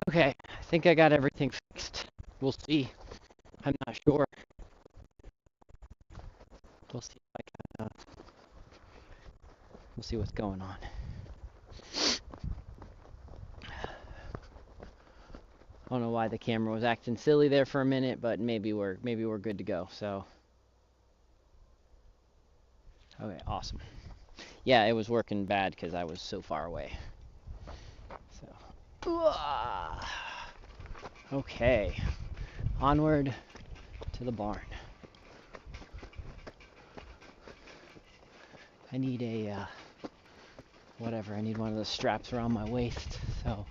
Okay, I think I got everything fixed. We'll see. I'm not sure. We'll see if I can, we'll see what's going on. I don't know why the camera was acting silly there for a minute, but maybe we're good to go. So, okay, awesome. Yeah, it was working bad because I was so far away. So, okay, onward to the barn. I need a whatever. I need one of those straps around my waist. So.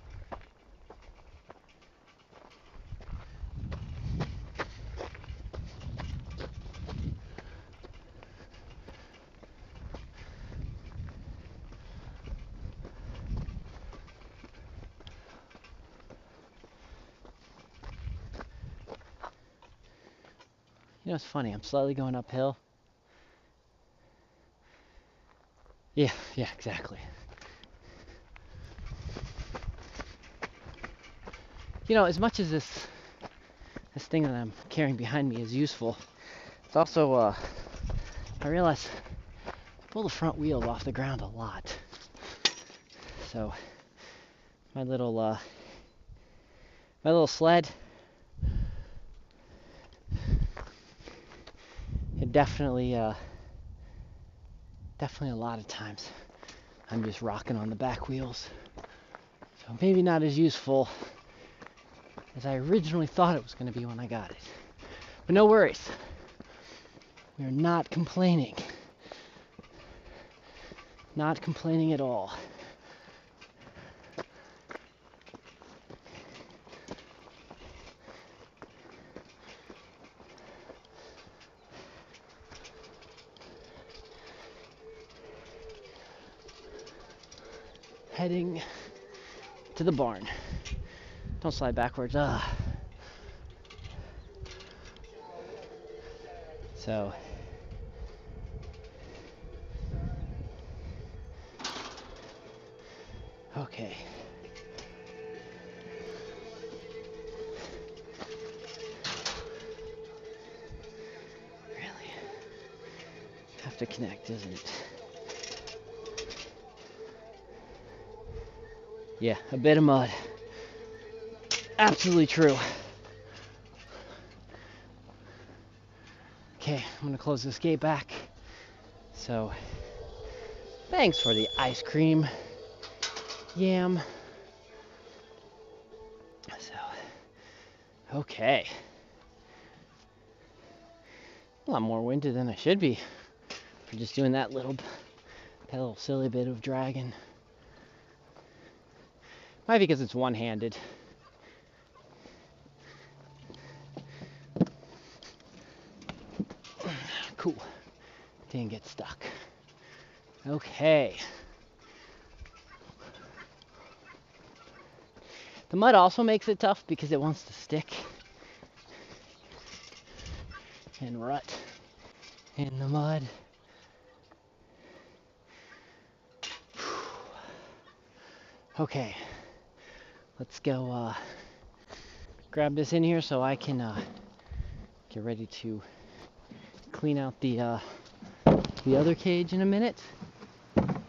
You know, it's funny. I'm slightly going uphill. Yeah, exactly. You know, as much as this thing that I'm carrying behind me is useful, it's also I realize I pull the front wheels off the ground a lot. So my little sled, it definitely a lot of times I'm just rocking on the back wheels. So maybe not as useful as I originally thought it was going to be when I got it. But no worries. We're not complaining. Not complaining at all. Heading to the barn. Don't slide backwards. So, okay. Really have to connect, isn't it? Yeah, a bit of mud. Absolutely true. Okay, I'm gonna close this gate back. So, thanks for the ice cream, Yam. So, okay. A lot more winded than I should be for just doing that little silly bit of dragging. Might be because it's one-handed. Cool. Didn't get stuck. Okay. The mud also makes it tough because it wants to stick and rut in the mud. Okay. Let's go grab this in here so I can get ready to clean out the other cage in a minute. I'm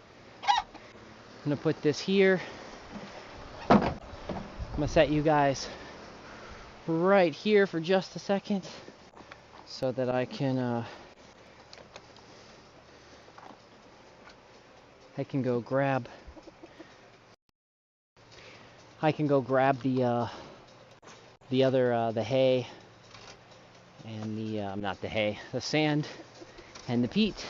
gonna put this here. I'm gonna set you guys right here for just a second so that I can go grab the other the hay and the not the hay, the sand and the peat.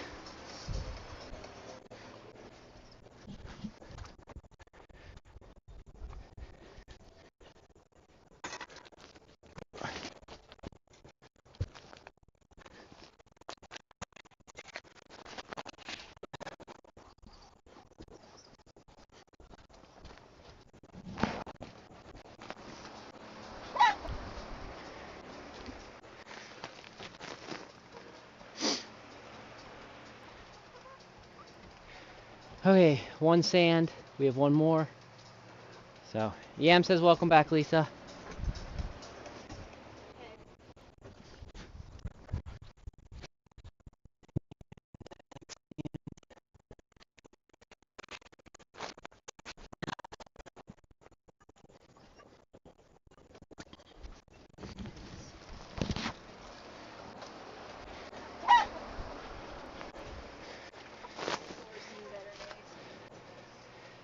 Okay, one sand. We have one more. So, Yam says welcome back, Lisa.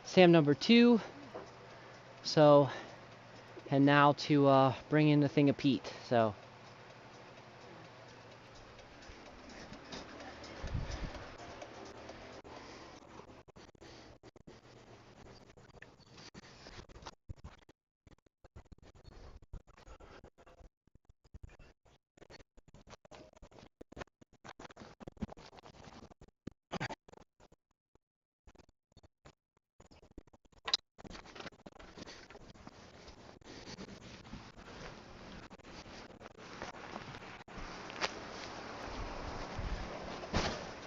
Sam number 2. So, and now to bring in the thing of peat. So,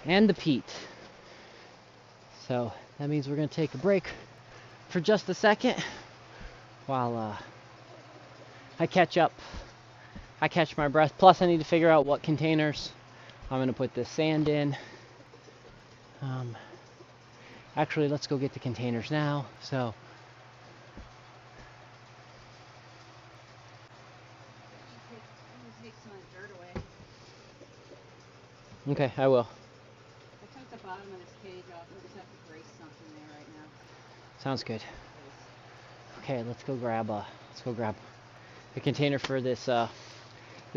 and the peat. So, that means we're going to take a break for just a second while I catch up. I catch my breath. Plus, I need to figure out what containers I'm going to put this sand in. Actually, let's go get the containers now. So, Take some of the dirt away. okay, I will. I took the bottom of this cage off. We just have to brace something there right now. Sounds good. Okay, let's go grab the container for this the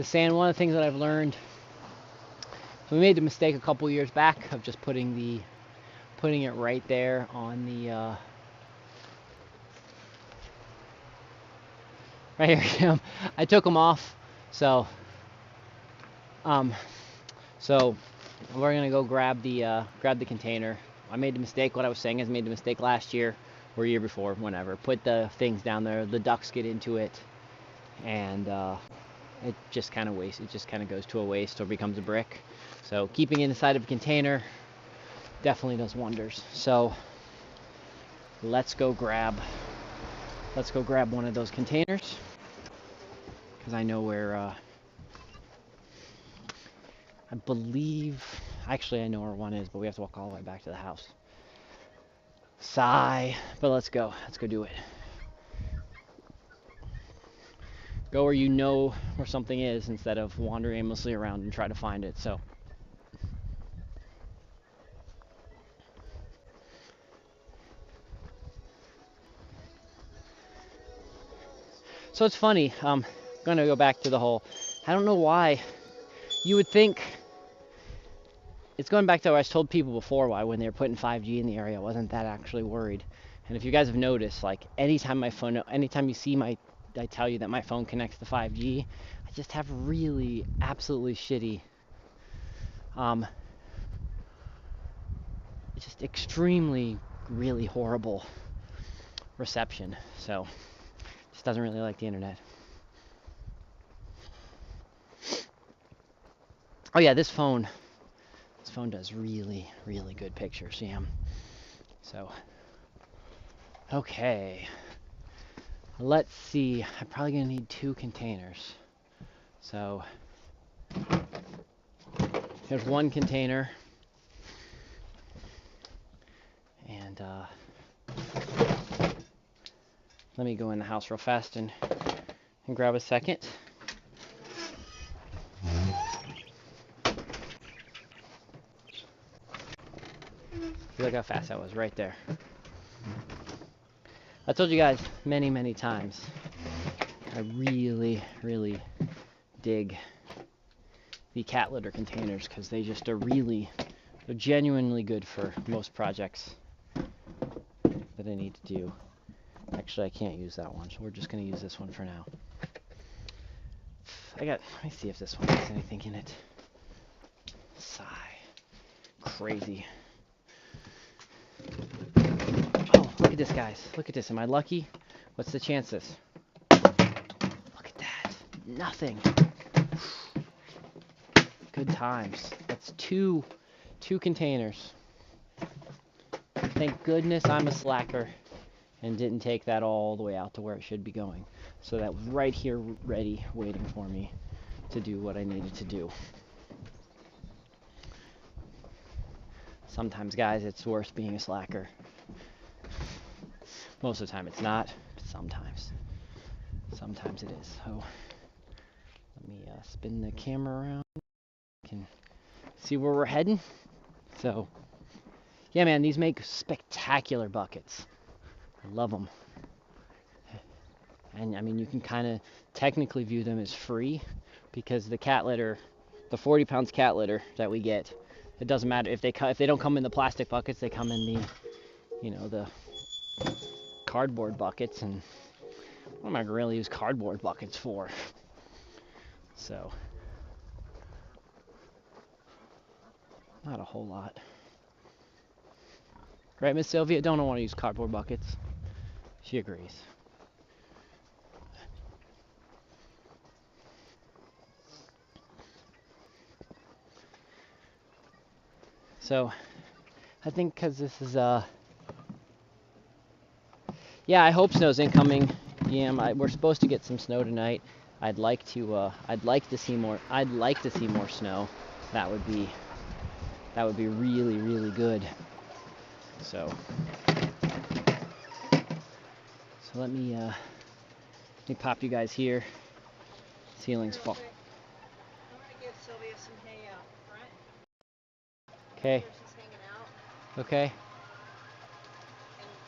sand. One of the things that I've learned, so we made the mistake a couple years back of just putting it right there on the right here. I took them off, so we're gonna go grab the container. I made the mistake. What I was saying is, I made the mistake last year or year before, whenever. Put the things down there. The ducks get into it, and it just kind of wastes. It just kind of goes to a waste or becomes a brick. So keeping it inside of a container definitely does wonders. So let's go grab one of those containers, because I know where I believe, actually I know where one is, but we have to walk all the way back to the house. Sigh, but let's go do it. Go where you know where something is instead of wandering aimlessly around and try to find it. So it's funny. I'm gonna go back to the whole, I don't know why you would think, it's going back to what I told people before, why when they were putting 5G in the area I wasn't that actually worried. And if you guys have noticed, like anytime you see I tell you that my phone connects to 5G, I just have really absolutely shitty, just extremely really horrible reception. So just doesn't really like the internet. Oh yeah, this phone does really, really good pictures, Sam. So, okay. Let's see. I'm probably going to need 2 containers. So, there's one container. And, let me go in the house real fast and grab a second. Look how fast that was right there. I told you guys many, many times, I really, really dig the cat litter containers, because they just are they're genuinely good for most projects that I need to do. Actually, I can't use that one, so we're just going to use this one for now. Let me see if this one has anything in it. Sigh. Crazy. Oh, look at this, guys. Look at this. Am I lucky? What's the chances? Look at that. Nothing. Good times. That's two containers. Thank goodness I'm a slacker and didn't take that all the way out to where it should be going. So that was right here ready, waiting for me to do what I needed to do. Sometimes, guys, it's worth being a slacker. Most of the time it's not, but sometimes. Sometimes it is. So let me spin the camera around. Can see where we're heading. So, yeah, man, these make spectacular buckets. I love them. And I mean, you can kind of technically view them as free because the cat litter, the 40 pounds cat litter that we get, it doesn't matter if they don't come in the plastic buckets, they come in the, you know, the cardboard buckets. And what am I really use cardboard buckets for? So, not a whole lot. Right, Miss Sylvia? Don't want to use cardboard buckets. She agrees. So, I think because this is yeah, I hope snow's incoming. Yeah, we're supposed to get some snow tonight. I'd like to see more. I'd like to see more snow. That would be really, really good. So let me pop you guys here. Ceiling's fall. I'm gonna give Sylvia some hay out front. Okay. She's hanging out, Okay. and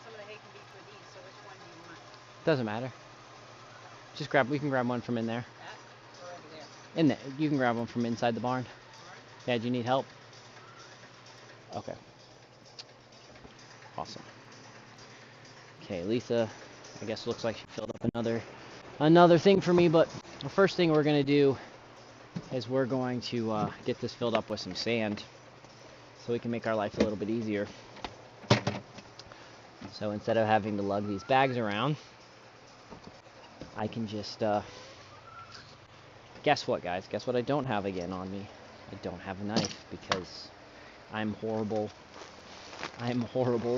some of the hay can be for these. So which one do you want? Doesn't matter. Just we can grab one from in there. That or over there? In there. You can grab one from inside the barn. Yeah, do you need help? Okay. Awesome. Okay, Lisa, I guess looks like she filled up another thing for me, but the first thing we're gonna do is we're going to get this filled up with some sand so we can make our life a little bit easier. So instead of having to lug these bags around, I can just guess what, guys? Guess what I don't have again on me? I don't have a knife because I'm horrible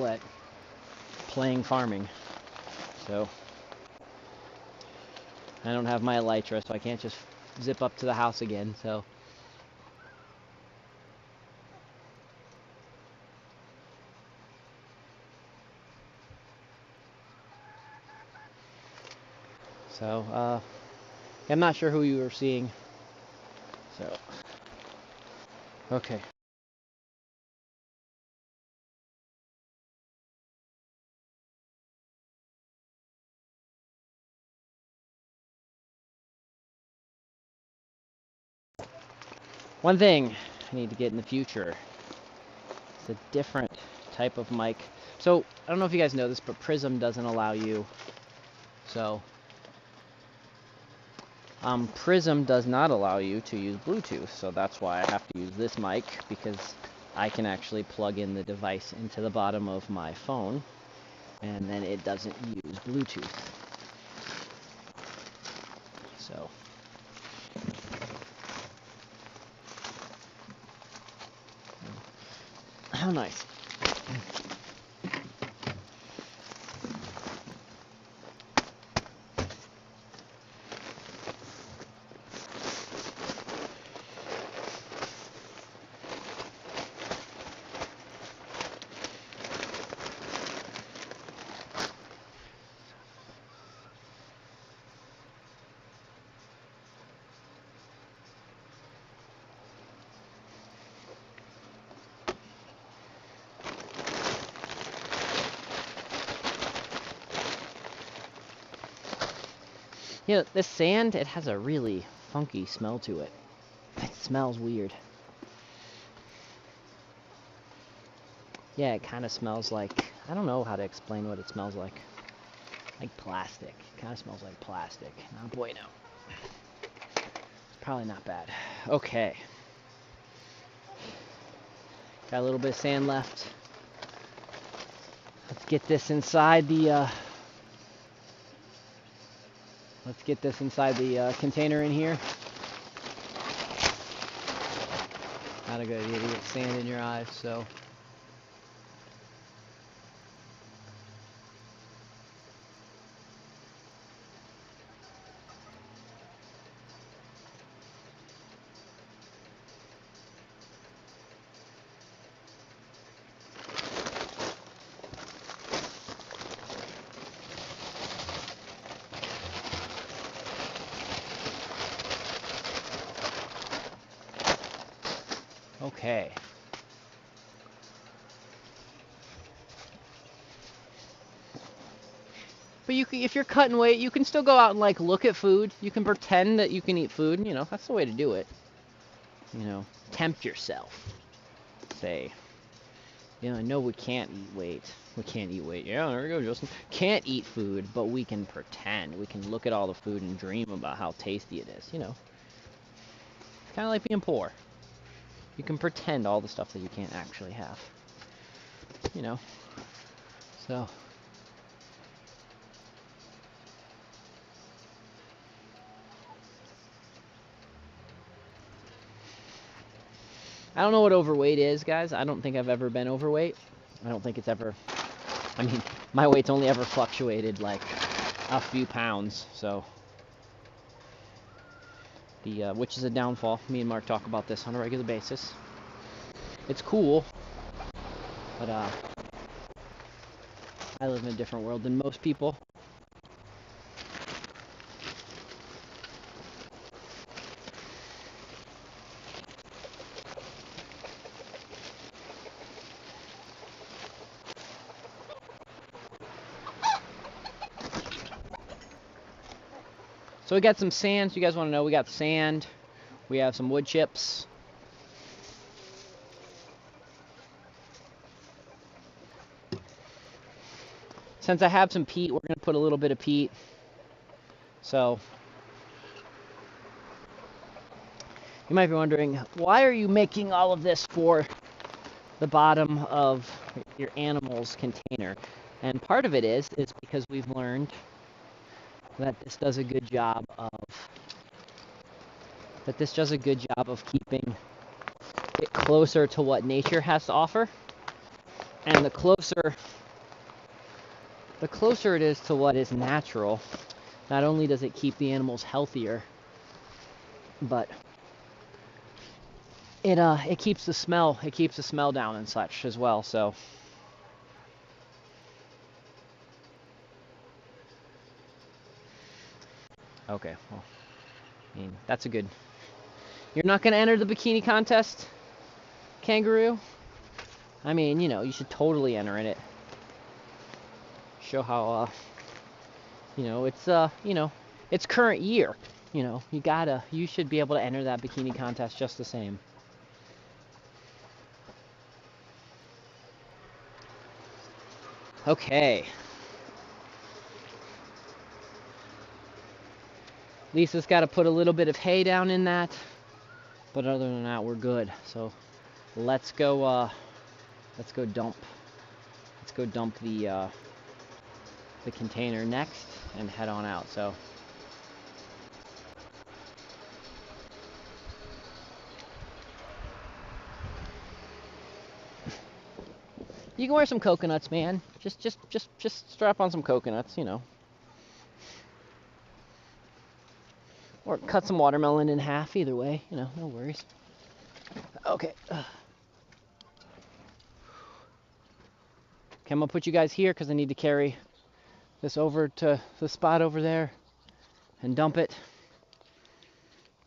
at playing farming. So I don't have my elytra, so I can't just zip up to the house again. So I'm not sure who you were seeing. So okay. One thing I need to get in the future is a different type of mic. So I don't know if you guys know this, but Prism doesn't allow you. So Prism does not allow you to use Bluetooth. So that's why I have to use this mic, because I can actually plug in the device into the bottom of my phone, and then it doesn't use Bluetooth. So how nice. You know, this sand, it has a really funky smell to it. It smells weird. Yeah, it kind of smells like, I don't know how to explain what it smells like. Like plastic. It kind of smells like plastic. Not bueno. It's probably not bad. Okay. Got a little bit of sand left. Let's get this inside the container in here. Not a good idea to get sand in your eyes, so Okay. But you can, if you're cutting weight, you can still go out and like look at food. You can pretend that you can eat food. You know, that's the way to do it. You know, tempt yourself. Say, you know, I know we can't eat weight. We can't eat weight. Yeah, there we go, Justin. Can't eat food, but we can pretend. We can look at all the food and dream about how tasty it is. You know, it's kind of like being poor. You can pretend all the stuff that you can't actually have. You know, so. I don't know what overweight is, guys. I don't think I've ever been overweight. I don't think it's ever... I mean, my weight's only ever fluctuated like a few pounds, so... which is a downfall. Me and Mark talk about this on a regular basis. It's cool, but I live in a different world than most people. So we got some sand. So you guys want to know, we got sand. We have some wood chips. Since I have some peat, we're going to put a little bit of peat. So you might be wondering, why are you making all of this for the bottom of your animal's container? And part of it is because we've learned that this does a good job of keeping it closer to what nature has to offer. And the closer it is to what is natural, not only does it keep the animals healthier, but it keeps the smell down and such as well. So okay, well, I mean, that's a good... You're not going to enter the bikini contest, kangaroo? I mean, you know, you should totally enter in it. Show how, you know, it's, you know, it's current year. You know, you should be able to enter that bikini contest just the same. Okay. Lisa's got to put a little bit of hay down in that. But other than that, we're good. So let's go dump the container next and head on out. So you can wear some coconuts, man. Just strap on some coconuts, you know. Or cut some watermelon in half, either way, you know, no worries. Okay. Okay, I'm gonna put you guys here because I need to carry this over to the spot over there and dump it.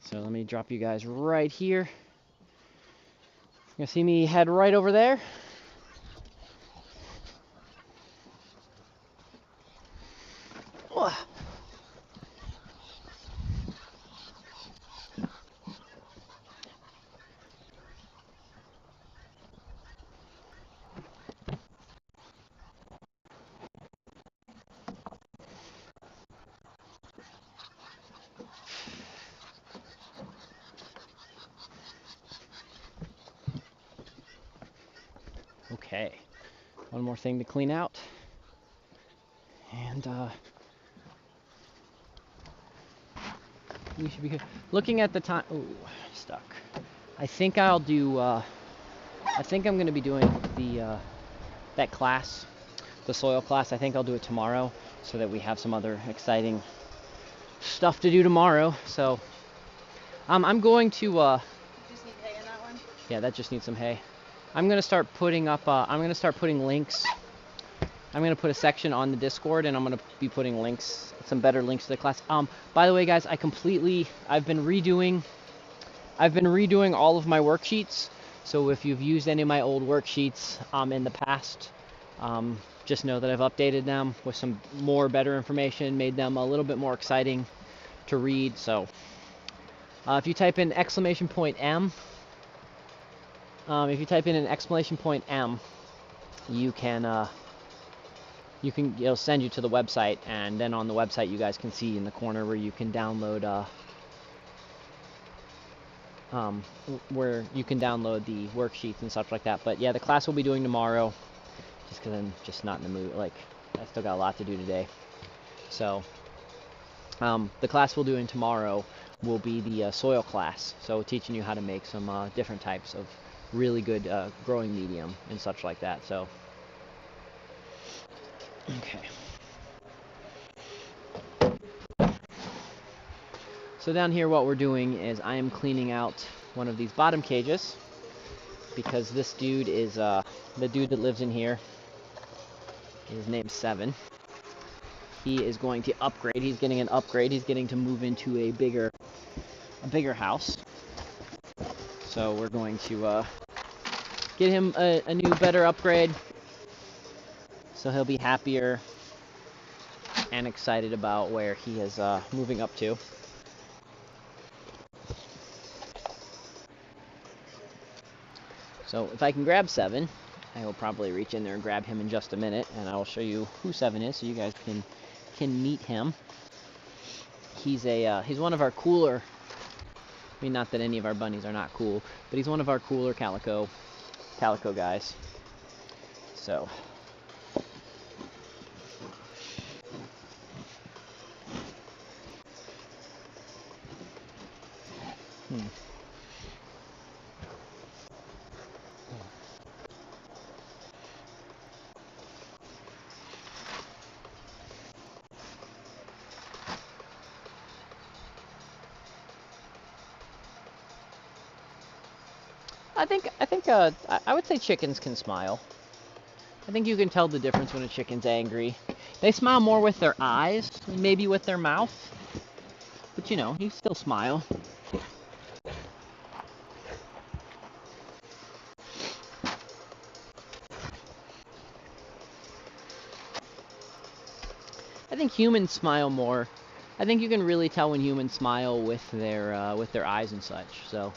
So let me drop you guys right here. You're gonna see me head right over there. Okay, one more thing to clean out. And we should be good. Looking at the time, ooh, stuck. I think I'll do, I think I'm gonna be doing the, that class, the soil class. I think I'll do it tomorrow so that we have some other exciting stuff to do tomorrow. So, I'm going to, Just need hay in that one? yeah, that just needs some hay. I'm gonna start putting up, I'm gonna start putting links. I'm gonna put a section on the Discord, and I'm gonna be putting links, some better links to the class. By the way, guys, I've been redoing all of my worksheets. So if you've used any of my old worksheets in the past, just know that I've updated them with some more better information, made them a little bit more exciting to read. So if you type in exclamation point M, if you type in an exclamation point M, you can it'll send you to the website, and then on the website you guys can see in the corner where you can download the worksheets and stuff like that. But yeah, the class we'll be doing tomorrow, just because I'm just not in the mood. Like, I still got a lot to do today. So the class we'll do tomorrow will be the soil class. So teaching you how to make some different types of really good growing medium and such like that. So okay. So down here what we're doing is I am cleaning out one of these bottom cages, because this dude is the dude that lives in here. His name's 7. He is going to upgrade. He's getting an upgrade. He's getting to move into a bigger house. So we're going to get him a new, better upgrade. So he'll be happier and excited about where he is moving up to. So if I can grab 7, I will probably reach in there and grab him in just a minute, and I will show you who 7 is so you guys can meet him. He's one of our cooler, I mean, not that any of our bunnies are not cool, but he's one of our cooler calico guys. So I would say chickens can smile. I think you can tell the difference when a chicken's angry. They smile more with their eyes, maybe with their mouth, but you still smile. I think humans smile more. I think you can really tell when humans smile with their eyes and such. So.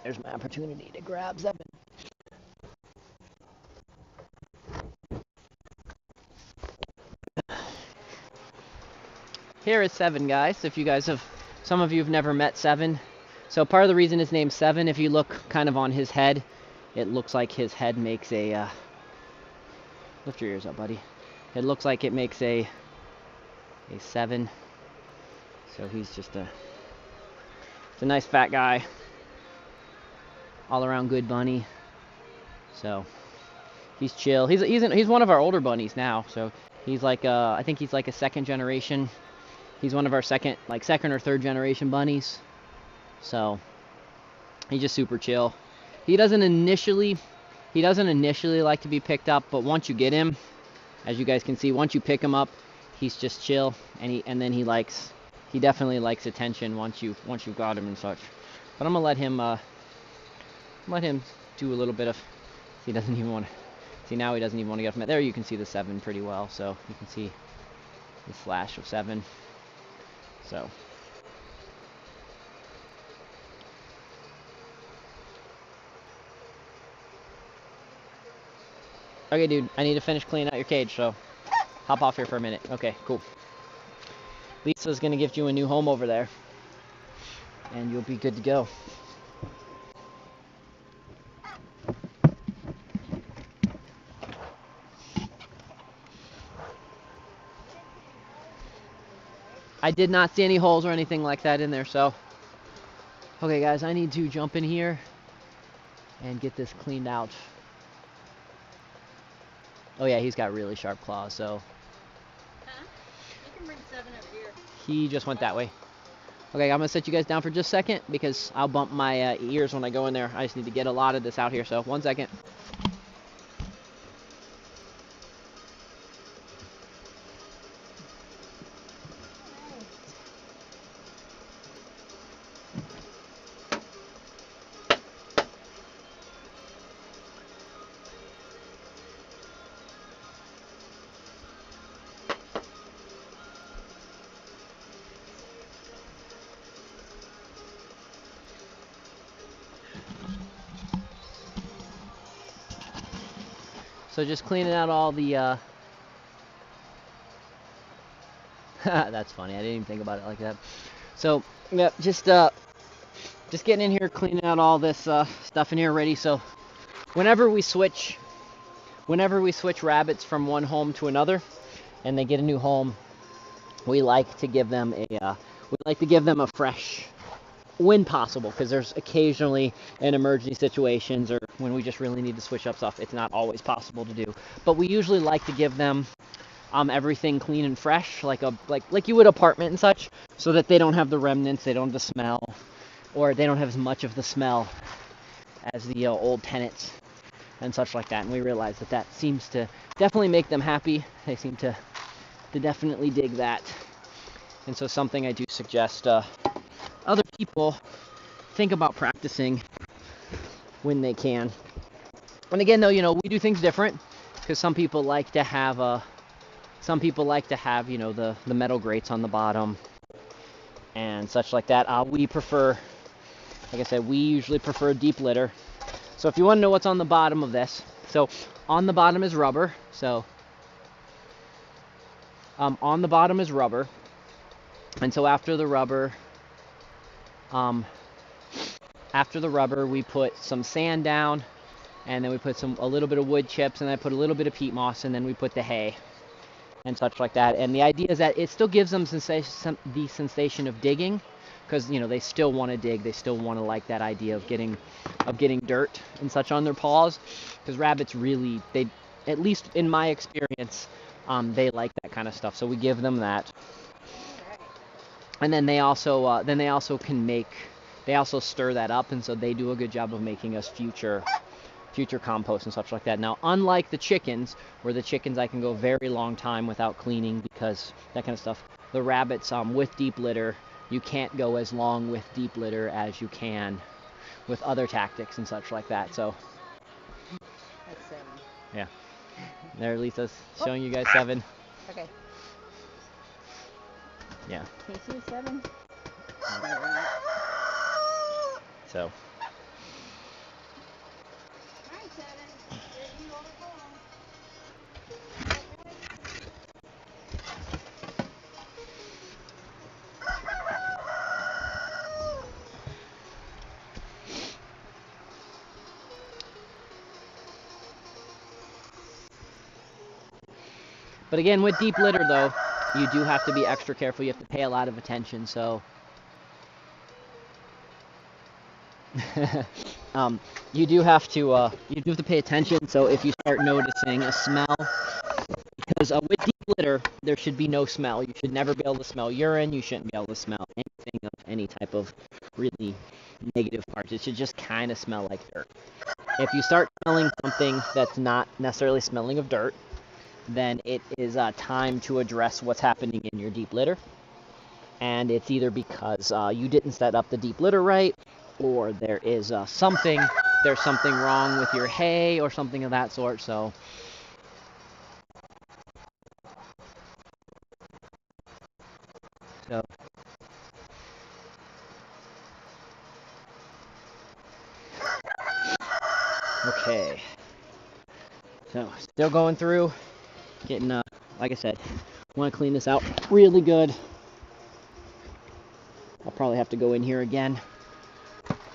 There's my opportunity to grab 7. Here is 7, guys. If you guys some of you have never met 7. So part of the reason his name's 7, if you look kind of on his head, it looks like his head makes a, lift your ears up, buddy. It looks like it makes a 7. So he's just it's a nice fat guy. All around good bunny. So he's chill. He's one of our older bunnies now. So he's like I think he's like a 2nd generation. He's one of our second or 3rd generation bunnies. So he's just super chill. He doesn't initially like to be picked up, but once you get him, as you guys can see, once you pick him up, he's just chill, and then he definitely likes attention once you've got him and such. But I'm gonna let him do a little bit of. He doesn't even want to. See, now he doesn't even want to get from it. There you can see the 7 pretty well, so you can see the flash of 7. So. Okay, dude, I need to finish cleaning out your cage, so hop off here for a minute. Okay, cool. Lisa's gonna give you a new home over there, and you'll be good to go. I did not see any holes or anything like that in there, so. Okay, guys, I need to jump in here and get this cleaned out. Oh yeah, he's got really sharp claws, so. Huh? You can bring 7 over here. He just went that way. Okay, I'm gonna set you guys down for just a second because I'll bump my ears when I go in there. I just need to get a lot of this out here, so 1 second. So just cleaning out all the, that's funny, I didn't even think about it like that. So, yeah, just getting in here, cleaning out all this stuff in here ready. So whenever we switch rabbits from one home to another and they get a new home, we like to give them a fresh, when possible, because there's occasionally in emergency situations or when we just really need to switch up stuff, it's not always possible to do. But we usually like to give them everything clean and fresh, like you would apartment and such, so that they don't have the remnants, they don't have the smell, or they don't have as much of the smell as the old tenants and such like that. And we realize that seems to definitely make them happy. They seem to definitely dig that. And so something I do suggest other people think about practicing when they can. And again, though, we do things different because some people like to have the metal grates on the bottom and such like that. We prefer, like I said, we usually prefer deep litter. So if you want to know what's on the bottom of this, so on the bottom is rubber. So on the bottom is rubber, and so after the rubber, we put some sand down, and then we put a little bit of wood chips, and I put a little bit of peat moss, and then we put the hay and such like that. And the idea is that it still gives them the sensation of digging, because they still want to dig, they still want to like that idea of getting dirt and such on their paws, because rabbits really, they, at least in my experience, they like that kind of stuff. So we give them that. And then they also stir that up, and so they do a good job of making us future compost and such like that. Now, unlike the chickens, where the chickens I can go a very long time without cleaning because that kind of stuff, the rabbits with deep litter, you can't go as long with deep litter as you can with other tactics and such like that. So That's 7. yeah, there Lisa's showing you guys 7. Okay. Yeah. Can you see the 7? So. Alright, 7. Here you are home. But again, with deep litter, though, you do have to be extra careful. You have to pay a lot of attention. So you do have to pay attention. So if you start noticing a smell, because with deep litter, there should be no smell. You should never be able to smell urine. You shouldn't be able to smell anything of any type of really negative parts. It should just kind of smell like dirt. If you start smelling something that's not necessarily smelling of dirt, then it is time to address what's happening in your deep litter. And it's either because you didn't set up the deep litter right, or there's something wrong with your hay or something of that sort. So okay. So still going through, getting like I said, want to clean this out really good. I'll probably have to go in here again.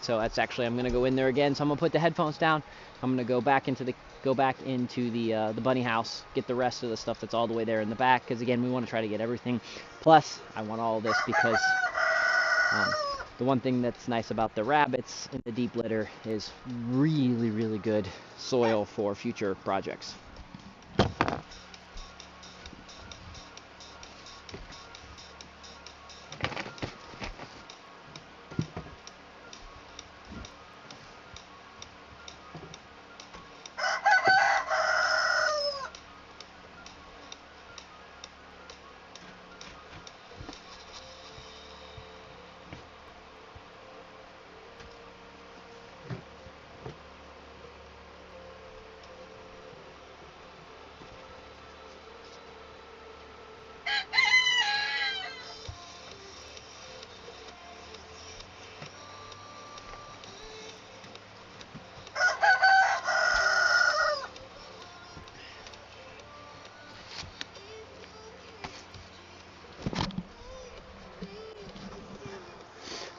So that's actually, I'm going to go in there again. So I'm going to put the headphones down. I'm going to go back into the bunny house, get the rest of the stuff that's all the way there in the back, because again, we want to try to get everything. Plus, I want all this because the one thing that's nice about the rabbits in the deep litter is really, really good soil for future projects.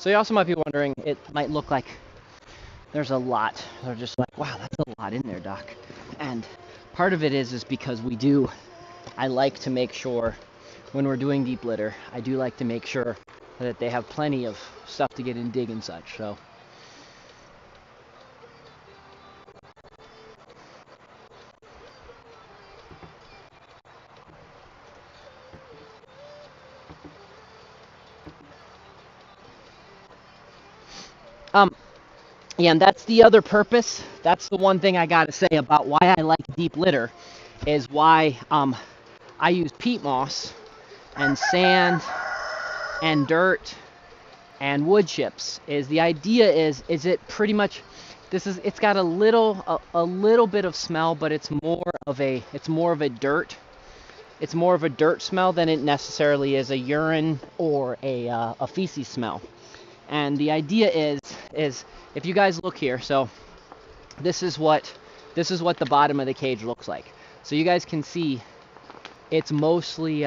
So you also might be wondering, it might look like there's a lot. They're just like, wow, that's a lot in there, Doc. And part of it is because I like to make sure when we're doing deep litter, I do like to make sure that they have plenty of stuff to get in, dig and such. So yeah, and that's the other purpose. That's the one thing I gotta say about why I like deep litter, is why I use peat moss and sand and dirt and wood chips. Is the idea is it pretty much it's got a little bit of smell, but it's more of a dirt. It's more of a dirt smell than it necessarily is a urine or a feces smell. And the idea is if you guys look here, so this is what the bottom of the cage looks like. So you guys can see it's mostly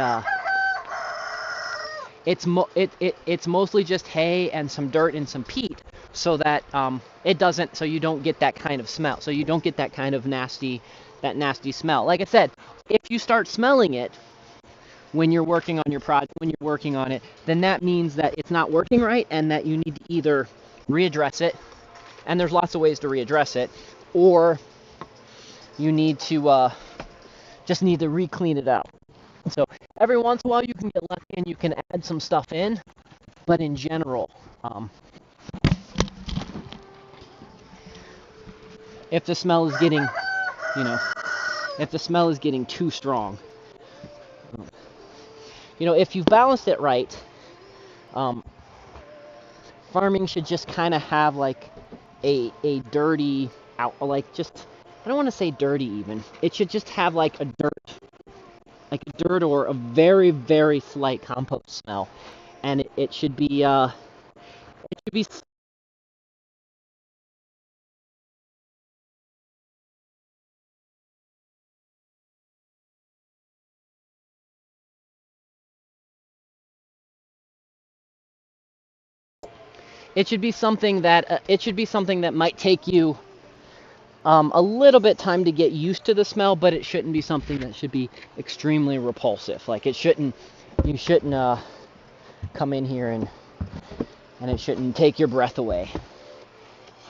it's mostly just hay and some dirt and some peat, so that so you don't get that kind of smell. So you don't get that kind of nasty smell. Like I said, if you start smelling it when you're working on your project, when you're working on it, then that means that it's not working right and that you need to either readdress it, and there's lots of ways to readdress it, or you need to just need to re-clean it out. So every once in a while you can get lucky and you can add some stuff in, but in general, if the smell is getting, if the smell is getting too strong, if you've balanced it right, farming should just kind of have like a dirty out, like just, I don't want to say dirty even. It should just have like a dirt or a very, very slight compost smell, and it should be something that might take you a little bit time to get used to the smell, but it shouldn't be something that should be extremely repulsive. Like you shouldn't come in here and it shouldn't take your breath away.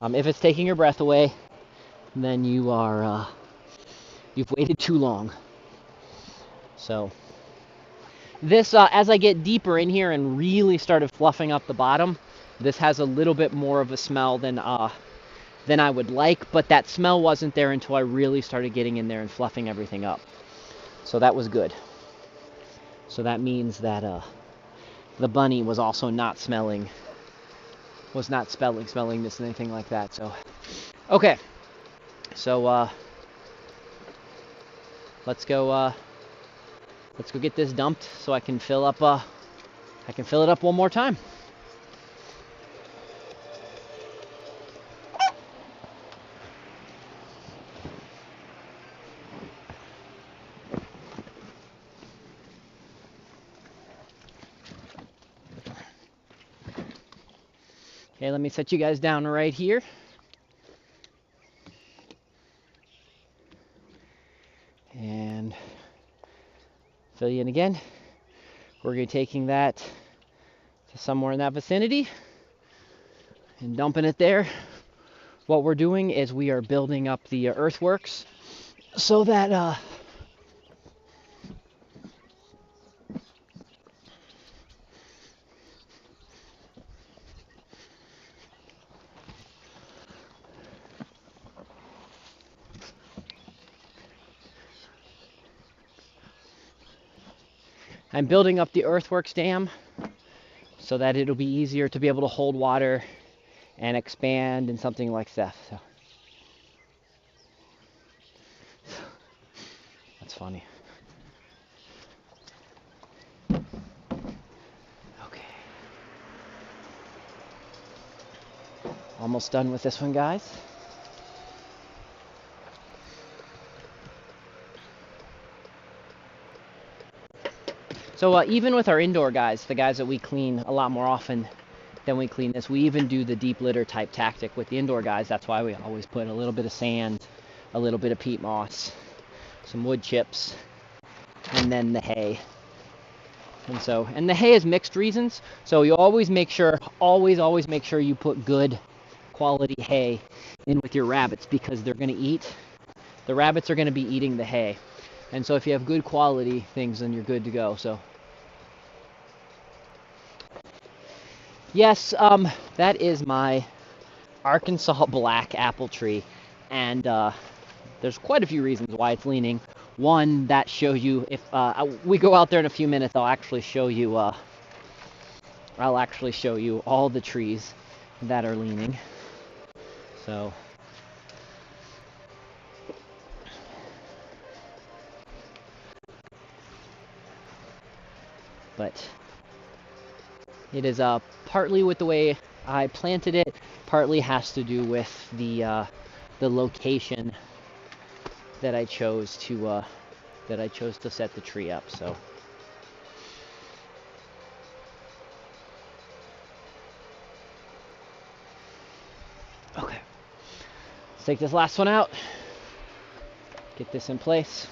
If it's taking your breath away, then you've waited too long. So this, as I get deeper in here and really started fluffing up the bottom, this has a little bit more of a smell than I would like, but that smell wasn't there until I really started getting in there and fluffing everything up. So that was good. So that means that the bunny was also not smelling this and anything like that. So okay. So let's go get this dumped so I can fill it up one more time. Okay, let me set you guys down right here. And fill you in again. We're going to be taking that to somewhere in that vicinity and dumping it there. What we're doing is we are building up the earthworks so that I'm building up the earthworks dam so that it'll be easier to be able to hold water and expand and something like that. So that's funny. Okay. Almost done with this one, guys. So even with our indoor guys, the guys that we clean a lot more often then we clean this. We even do the deep litter type tactic with the indoor guys. That's why we always put a little bit of sand, a little bit of peat moss, some wood chips, and then the hay. And the hay is mixed reasons. So you always make sure, always make sure you put good quality hay in with your rabbits, because they're going to eat. The rabbits are going to be eating the hay. And so if you have good quality things, then you're good to go. So yes, that is my Arkansas black apple tree. And there's quite a few reasons why it's leaning. One, that shows you, if we go out there in a few minutes, I'll actually show you all the trees that are leaning. So but it is partly with the way I planted it, partly has to do with the location that I chose to set the tree up. So okay, let's take this last one out, get this in place.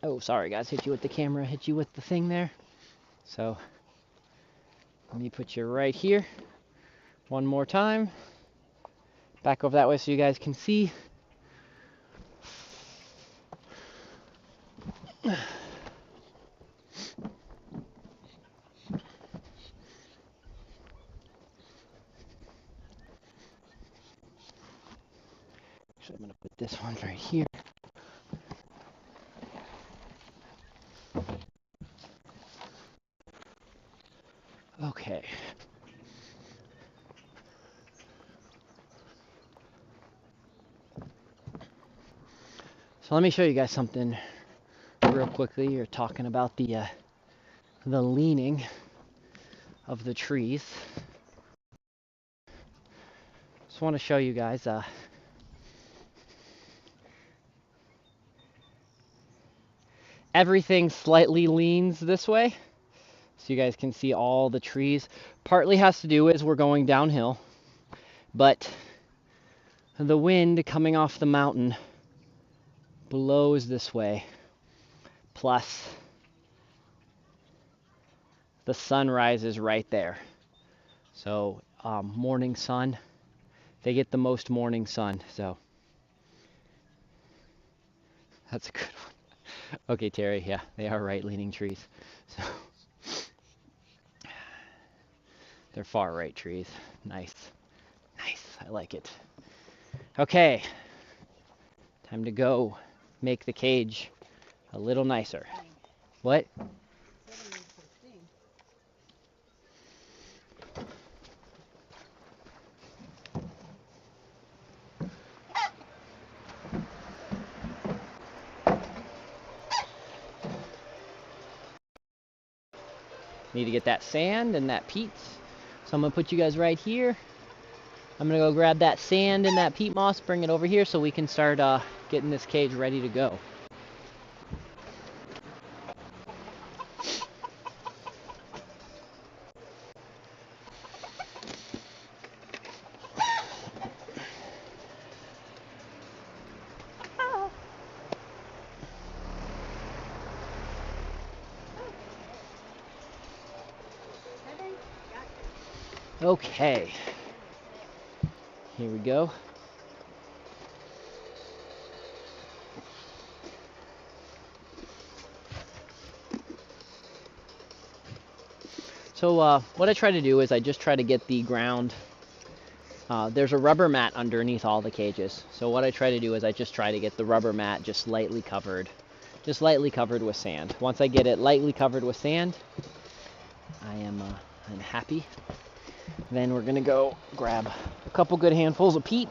Oh, sorry guys, hit you with the camera, hit you with the thing there. So let me put you right here one more time. Back over that way so you guys can see. Actually, I'm going to put this one right here. Okay. So let me show you guys something real quickly. You're talking about the leaning of the trees. Just want to show you guys everything slightly leans this way, so you guys can see all the trees. Partly has to do is we're going downhill, but the wind coming off the mountain blows this way, plus the sun rises right there. So morning sun, they get the most morning sun. So that's a good one. Okay, Terry, yeah, they are right leaning trees. So they're far right trees. Nice. Nice. I like it. Okay. Time to go make the cage a little nicer. What? Need to get that sand and that peat. So I'm going to put you guys right here. I'm going to go grab that sand and that peat moss, bring it over here so we can start getting this cage ready to go. Okay. Here we go. So what I try to do is I just try to get the ground. There's a rubber mat underneath all the cages. So what I try to do is I just try to get the rubber mat just lightly covered with sand. Once I get it lightly covered with sand, I'm happy. Then we're gonna go grab a couple good handfuls of peat.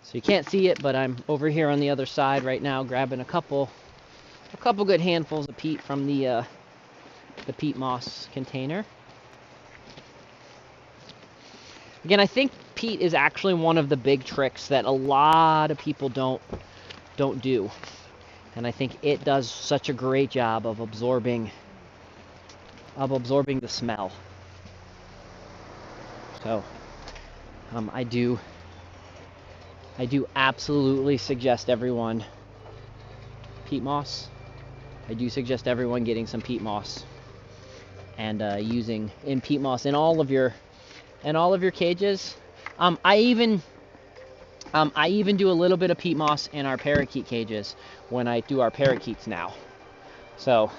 So you can't see it, but I'm over here on the other side right now grabbing a couple good handfuls of peat from the the peat moss container. Again, I think peat is actually one of the big tricks that a lot of people don't do. And I think it does such a great job of absorbing the smell. So I do absolutely suggest everyone peat moss. I do suggest everyone getting some peat moss and using peat moss in all of your cages. I even do a little bit of peat moss in our parakeet cages when I do our parakeets now. So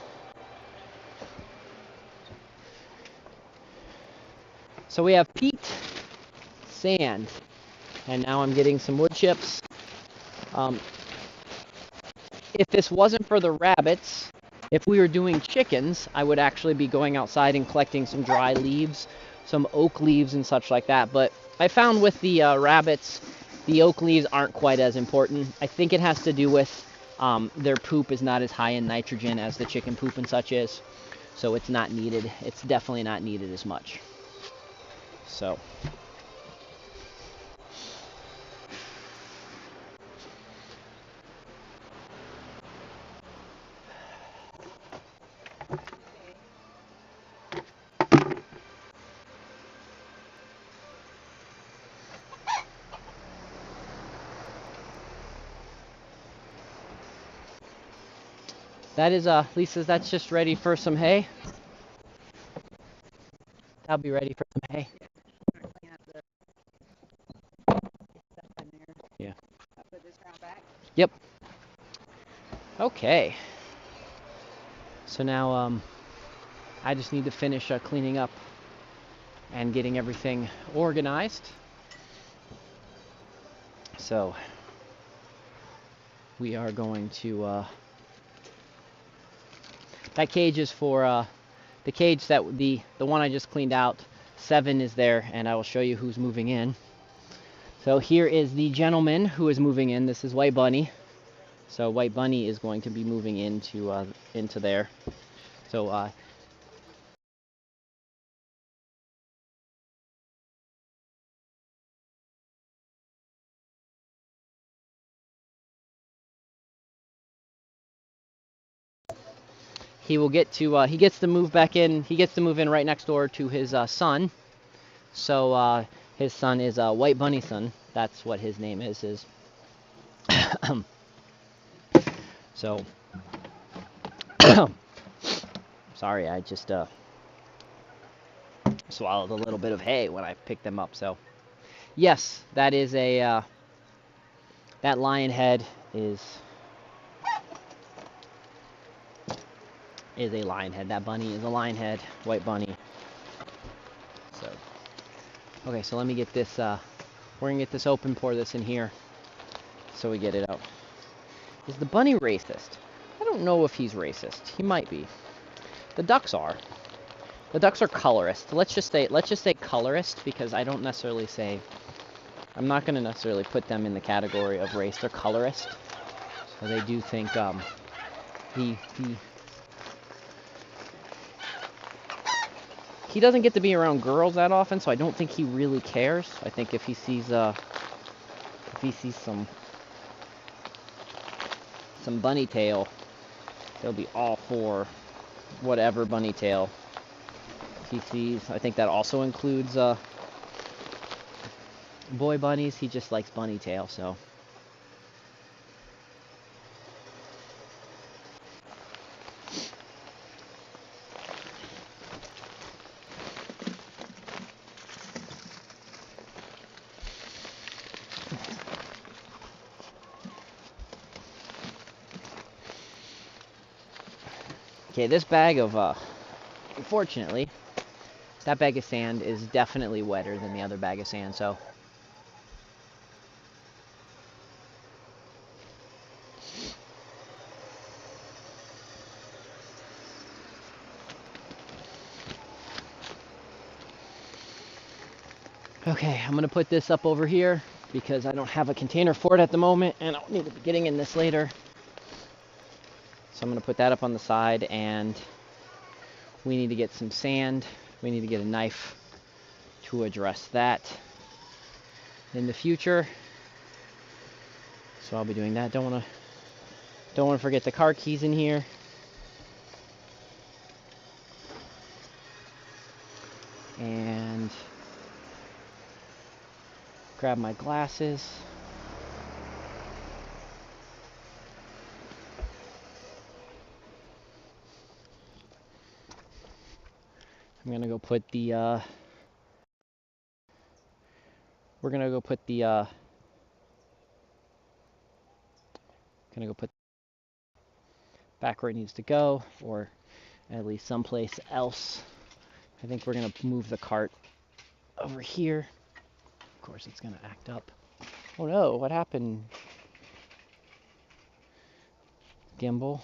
we have peat, sand, and now I'm getting some wood chips. If this wasn't for the rabbits, if we were doing chickens, I would actually be going outside and collecting some dry leaves, some oak leaves and such like that. But I found with the rabbits, the oak leaves aren't quite as important. I think it has to do with their poop is not as high in nitrogen as the chicken poop and such is. So it's not needed. It's definitely not needed as much. So. That is, Lisa, that's just ready for some hay. That'll be ready for some hay. Yeah. I'll put this round back. Yep. Okay. So now I just need to finish cleaning up and getting everything organized. So we are going to that cage is for the cage that the one I just cleaned out. 7 is there, and I will show you who's moving in. So here is the gentleman who is moving in. This is White Bunny. So White Bunny is going to be moving into there. So he gets to move back in. He gets to move in right next door to his son. So his son is White Bunny son. That's what his name is. So sorry, I just swallowed a little bit of hay when I picked them up. So yes, that is a that lion head is a lion head. That bunny is a lion head. White Bunny. So okay, so let me get this. We're gonna get this open. Pour this in here, so we get it out. Is the bunny racist? I don't know if he's racist. He might be. The ducks are. The ducks are colorist. Let's just say colorist, because I don't necessarily say. I'm not gonna necessarily put them in the category of race. They're colorist. So they do think he doesn't get to be around girls that often, so I don't think he really cares. I think if he sees some bunny tail, he'll be all for whatever bunny tail he sees. I think that also includes boy bunnies. He just likes bunny tail, so. Okay, this bag of, unfortunately, that bag of sand is definitely wetter than the other bag of sand, so. Okay, I'm gonna put this up over here because I don't have a container for it at the moment, and I'll need to be getting in this later. So I'm gonna put that up on the side, and we need to get some sand. We need to get a knife to address that in the future. So I'll be doing that. Don't want to forget the car keys in here. And grab my glasses. I'm gonna go put the back where it needs to go, or at least someplace else. I think we're gonna move the cart over here. Of course, it's gonna act up. Oh no, what happened? Gimbal.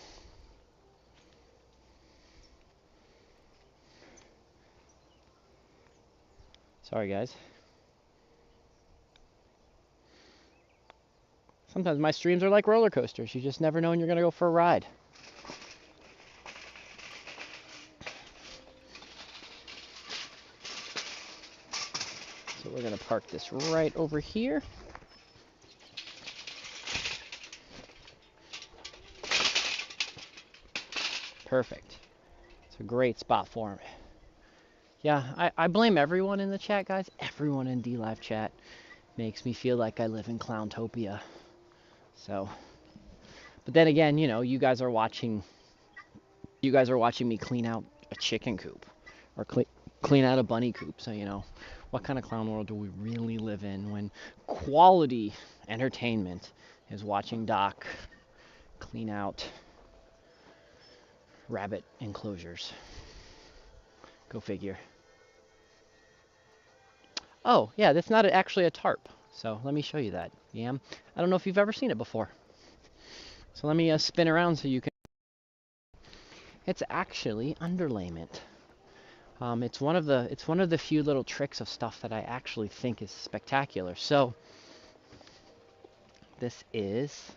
Sorry, guys. Sometimes my streams are like roller coasters. You just never know when you're gonna go for a ride. So we're gonna park this right over here. Perfect. It's a great spot for him. Yeah, I blame everyone in the chat, guys. Everyone in DLive chat makes me feel like I live in Clowntopia. So, but then again, you know, you guys are watching me clean out a chicken coop or clean out a bunny coop. So, you know, what kind of clown world do we really live in when quality entertainment is watching Doc clean out rabbit enclosures? Go figure. Oh, yeah, that's not actually a tarp. So let me show you that. Yeah, I don't know if you've ever seen it before. So let me spin around so you can. It's actually underlayment. It's one of the few little tricks of stuff that I actually think is spectacular. So this is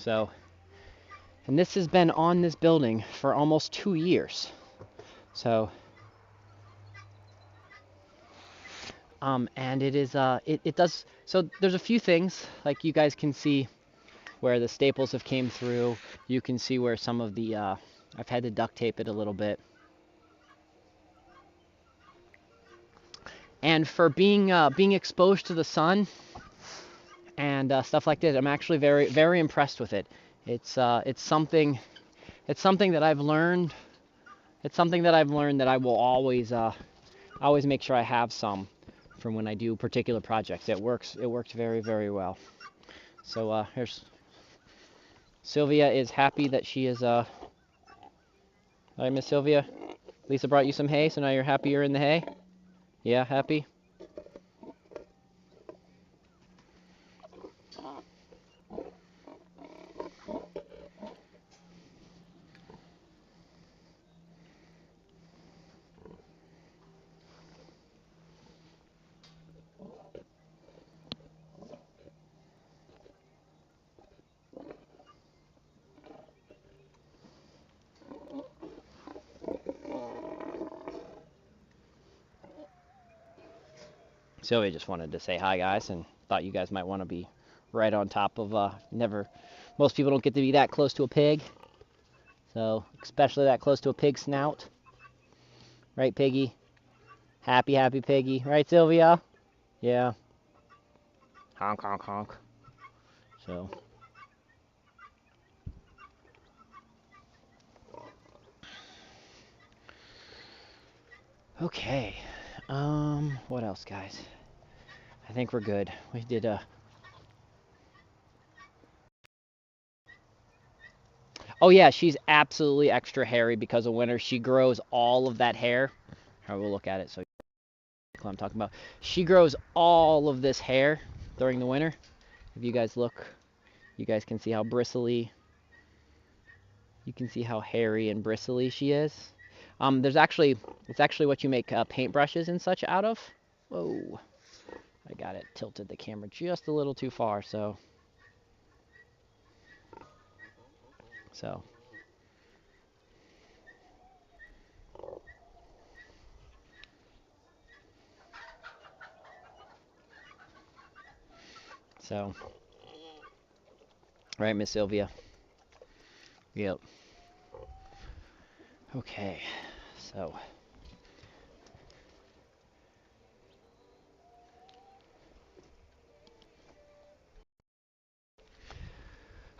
and this has been on this building for almost 2 years. So and it is it does, so there's a few things like you guys can see where the staples have came through. You can see where some of the I've had to duct tape it a little bit. And for being exposed to the sun and stuff like this, I'm actually very impressed with it. It's something that I've learned. It's something that I've learned that I will always make sure I have some from when I do particular projects. It works very well. So here's Sylvia is happy that she is all right, Miss Sylvia. Lisa brought you some hay, so now you're happy you're in the hay? Yeah, happy? Sylvia just wanted to say hi, guys, and thought you guys might want to be right on top of most people don't get to be that close to a pig. So, especially that close to a pig snout. Right, Piggy? Happy Piggy. Right, Sylvia? Yeah. Honk, honk, honk. So. Okay. What else, guys? I think we're good. We did Oh yeah, she's absolutely extra hairy because of winter. She grows all of that hair. I will look at it so you know what I'm talking about. She grows all of this hair during the winter. If you guys look, you guys can see how bristly. You can see how hairy and bristly she is. It's actually what you make paintbrushes and such out of. Whoa, I got it tilted the camera just a little too far, so So, right, Miss Sylvia? Yep. Okay, so.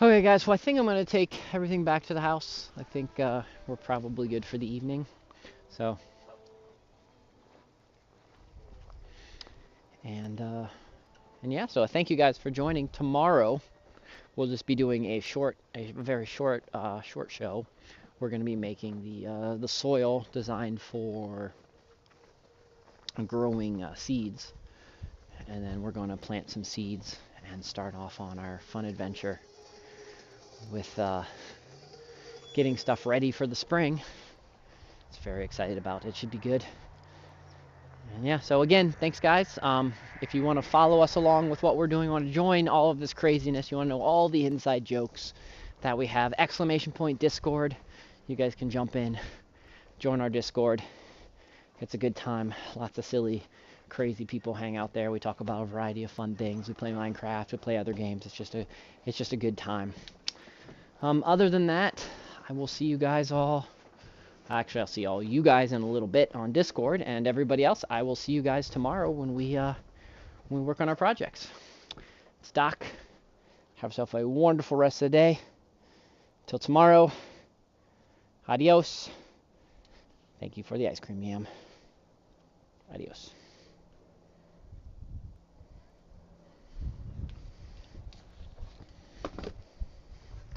Okay, guys, well, I think I'm going to take everything back to the house. I think we're probably good for the evening. So, and yeah, so thank you guys for joining. Tomorrow, we'll just be doing a very short show. We're going to be making the soil designed for growing seeds, and then we're going to plant some seeds and start off on our fun adventure with getting stuff ready for the spring. It's very excited about it. It should be good. And yeah, so again, thanks guys. If you want to follow us along with what we're doing, want to join all of this craziness, you want to know all the inside jokes that we have, !Discord. You guys can jump in, join our Discord. It's a good time. Lots of silly, crazy people hang out there. We talk about a variety of fun things. We play Minecraft. We play other games. It's just a good time. Other than that, I will see you guys all. Actually, I'll see all you guys in a little bit on Discord, and everybody else, I will see you guys tomorrow when we work on our projects. It's Doc. Have yourself a wonderful rest of the day. Till tomorrow. Adios. Thank you for the ice cream, ma'am. Adios.